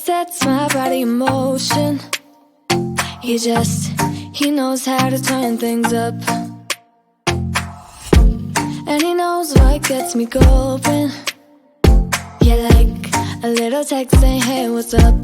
sets my body in motion. He knows how to turn things up. And he knows what gets me going. Yeah, like a little text saying, hey, what's up?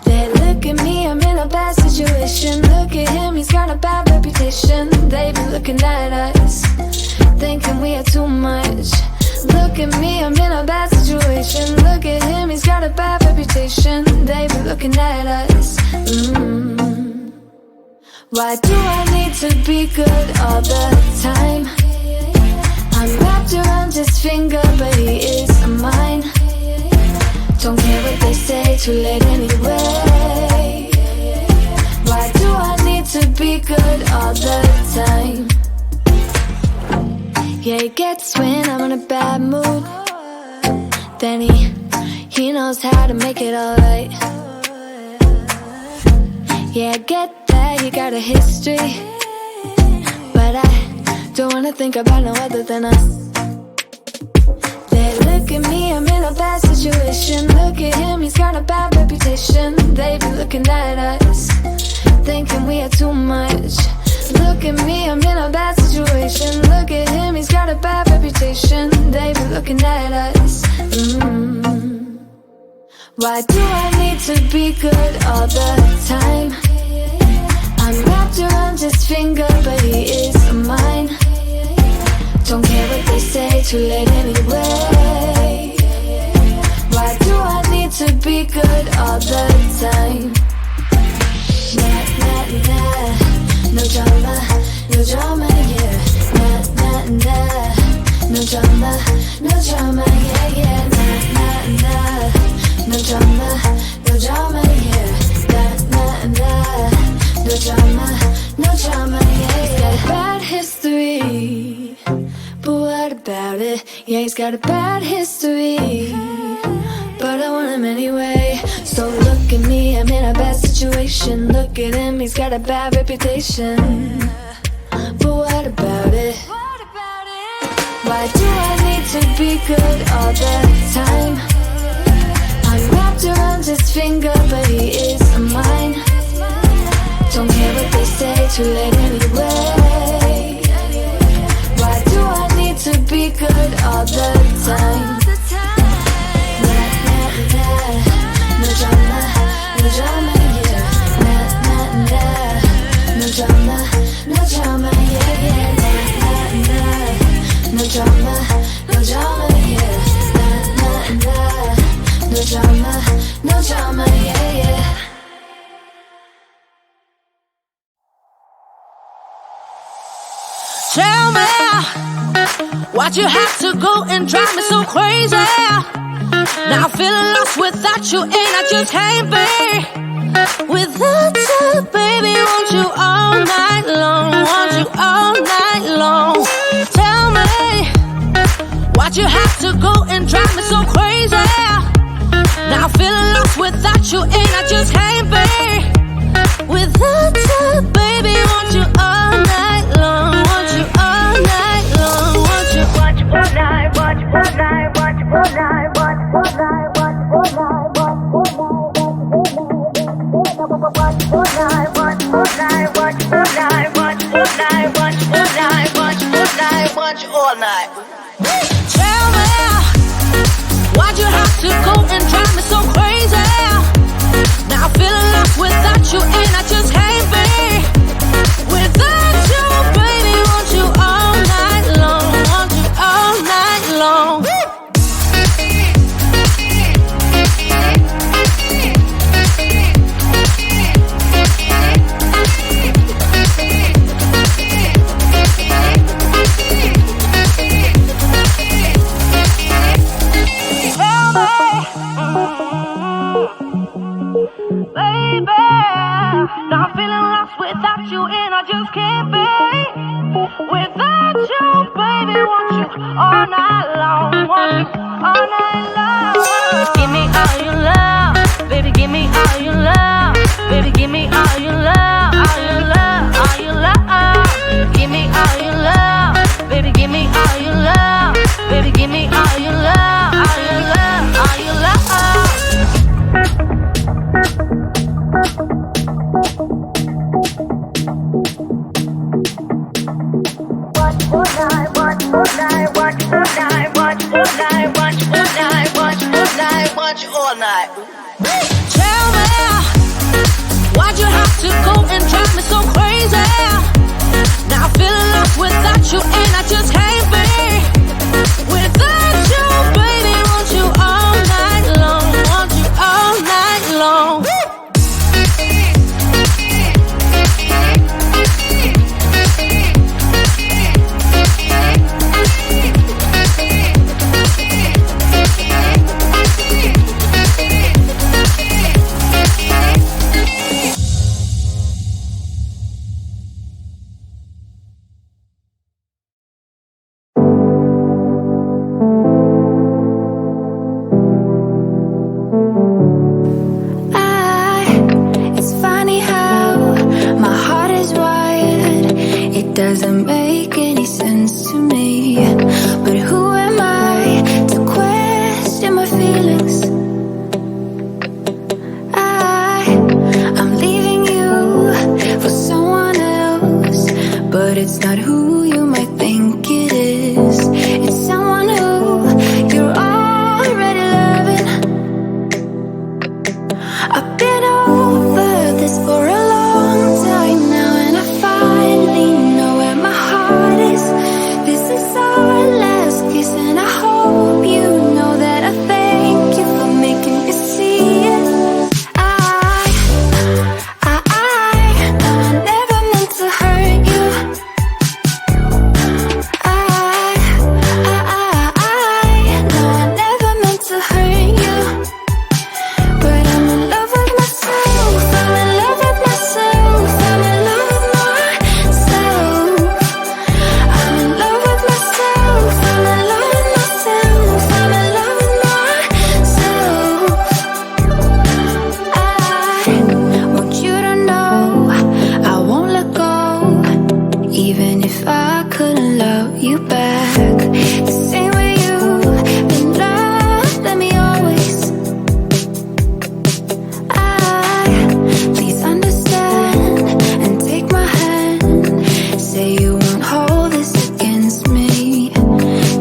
They look at me, I'm in a bad situation. Look at him, he's got a bad reputation. They be looking at us, thinking we are too much. Look at me, I'm in a bad situation. Look at him, he's got a bad reputation. They be looking at us. Why do I need to be good all the time? I'm wrapped around his finger, but he is mine. Don't care what they say, too late anyway. Why do I need to be good all the time? Yeah, he gets when I'm in a bad mood. Then he knows how to make it alright. Yeah, I get that he got a history, but I don't wanna think about no other than us. They look at me, I'm in a bad situation. Look at him, he's got a bad reputation. They be looking at us, thinking we are too much. Look at me, I'm in a bad situation. Look at him, he's got a bad reputation. They be looking at us. Why do I need to be good all the time? I'm wrapped around his finger, but he is mine. Don't care what they say, too late anyway. Why do I need to be good all the time? Nah, nah, nah. No drama, no drama, yeah. Nah, nah, nah. No drama, no drama, yeah, yeah. Nah, nah, nah. No drama, no drama, yeah. Nah, nah, nah. No drama, no drama, yeah. He's got a bad history, but what about it? Yeah, he's got a bad history, but I want him anyway. So look at me, I'm in a bad situation. Look at him, he's got a bad reputation, but what about it? Why do I need to be good all the time? I'm wrapped around his finger, but he is mine. Don't care what they say, too late anyway. Why do I need to be good all the time? Nah, nah, nah. No drama, no drama, yeah. Nah, nah, nah. No drama, no drama, yeah, yeah. Nah, nah, nah. No drama, no drama, yeah. Nah, nah, nah. No drama, no drama, yeah, yeah. Tell me, why'd you have to go and drive me so crazy? Now I'm feeling lost without you, and I just can't be without you, baby. Want you all night long, want you all night long. Tell me, why'd you have to go and drive me so crazy? Now I'm feeling lost without you, and I just can't be without you, baby. Want you all night long, want you all night long, want you. Watch all night, watch all night, watch all night, watch all night, watch all night, watch all night, watch all night, watch all night, watch all night, watch all night, watch all night, watch all night. Tell me, why'd you have to go and drive me so crazy? Now I'm feeling lost without you, and I just can't be without you, baby. Want you all night long, want you all night long. Baby, now I'm feeling lost without you, and I just can't be without you, baby. Want you all night long, want you all night long. Give me all your love, baby. Give me all your love, baby. Give me all your love, all your love, all your love. Give me all your love, baby. Give me all your love, baby. Give me all your love, all your love, all your love. night. Tell me, why'd you have to go and drive me so crazy? Now feeling lost without you, and I just can't be without you, baby. Want you all night long, want you all night long. Doesn't make any sense to me, but who am I to question my feelings? I'm leaving you for someone else, but it's not who you might think it is. It's someone who you're already loving. I've been over this for a long time now, and I finally know where my heart is. This is our last kiss, and I hope you know that I thank you for making me see it. I know I never meant to hurt you. I know I never meant to hurt you. But I'm in love with myself. I'm in love with myself. I'm in love with myself. I'm in love with myself. I'm in love with myself. I'm in love with myself. I want you to know I won't let go, even if I couldn't love you back the same way you've been loving me always. Please understand and take my hand. Say you won't hold this against me,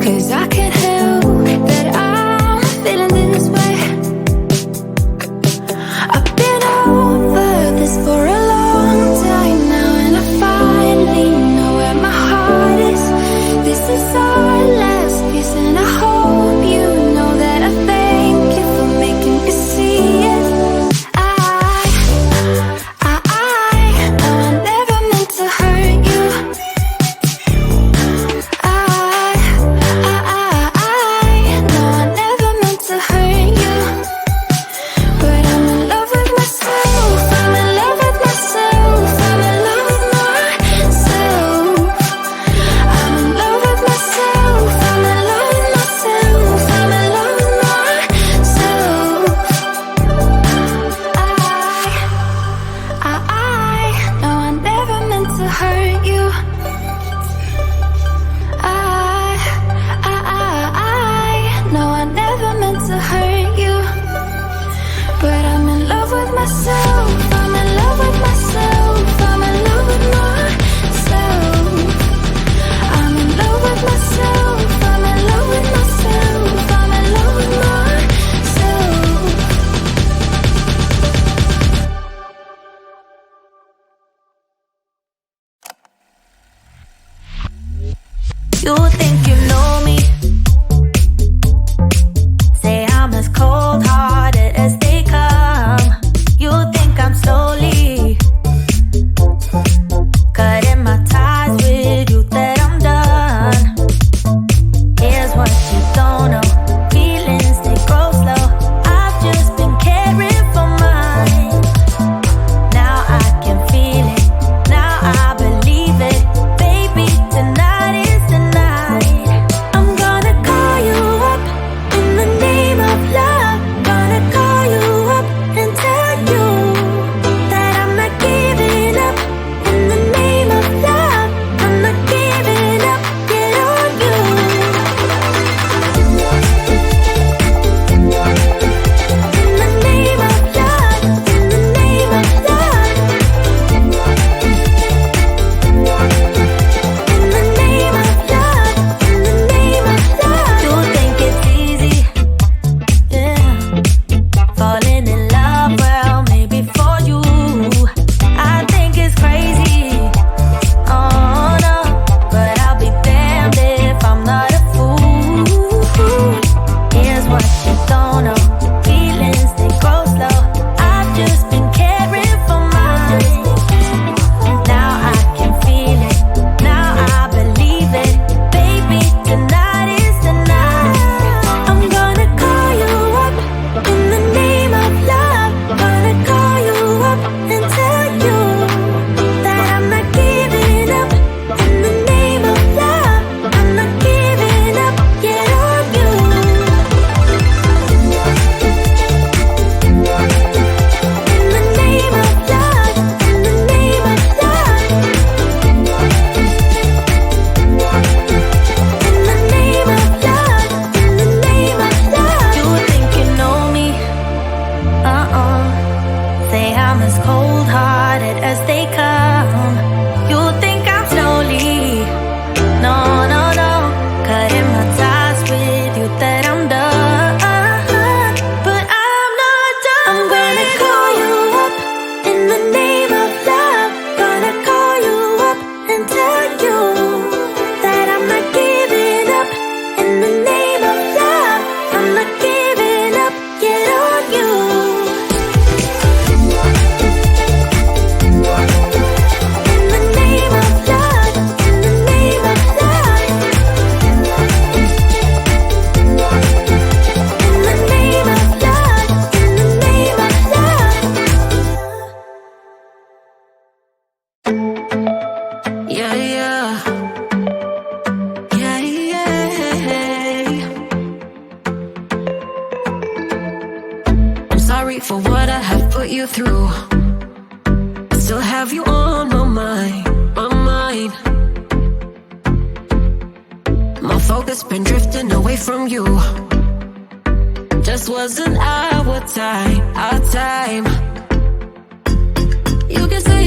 'cause I can't help that I'm feeling this way. I've been over this for a long time now, and I finally know where my heart is. This is our last kiss, and I hope you know that I thank you for making me see it. I know I never meant to hurt you. I know I never meant to hurt you. But I'm in love with myself. I'm in love with myself. I'm in love with myself. I'm in love with myself. I'm in love with myself. I'm in love with myself. I know I never meant to hurt you. I know I never meant to hurt you. But I'm in love with myself. I'm in love with myself. I'm in love with myself. I'm in love with myself. I'm in love with myself. I'm in love with myself. You think you know me? Say I'm as cold-hearted as they come. You think I'm slowly cutting my ties with you, that I'm done. Here's what you don't know. Feelings, they grow slow. I've just been caring for mine. Now I can feel it. Now I believe it. Baby, tonight is the night. put you through. Still have you on my mind, my mind. My focus been drifting away from you. Just wasn't our time, our time. You can say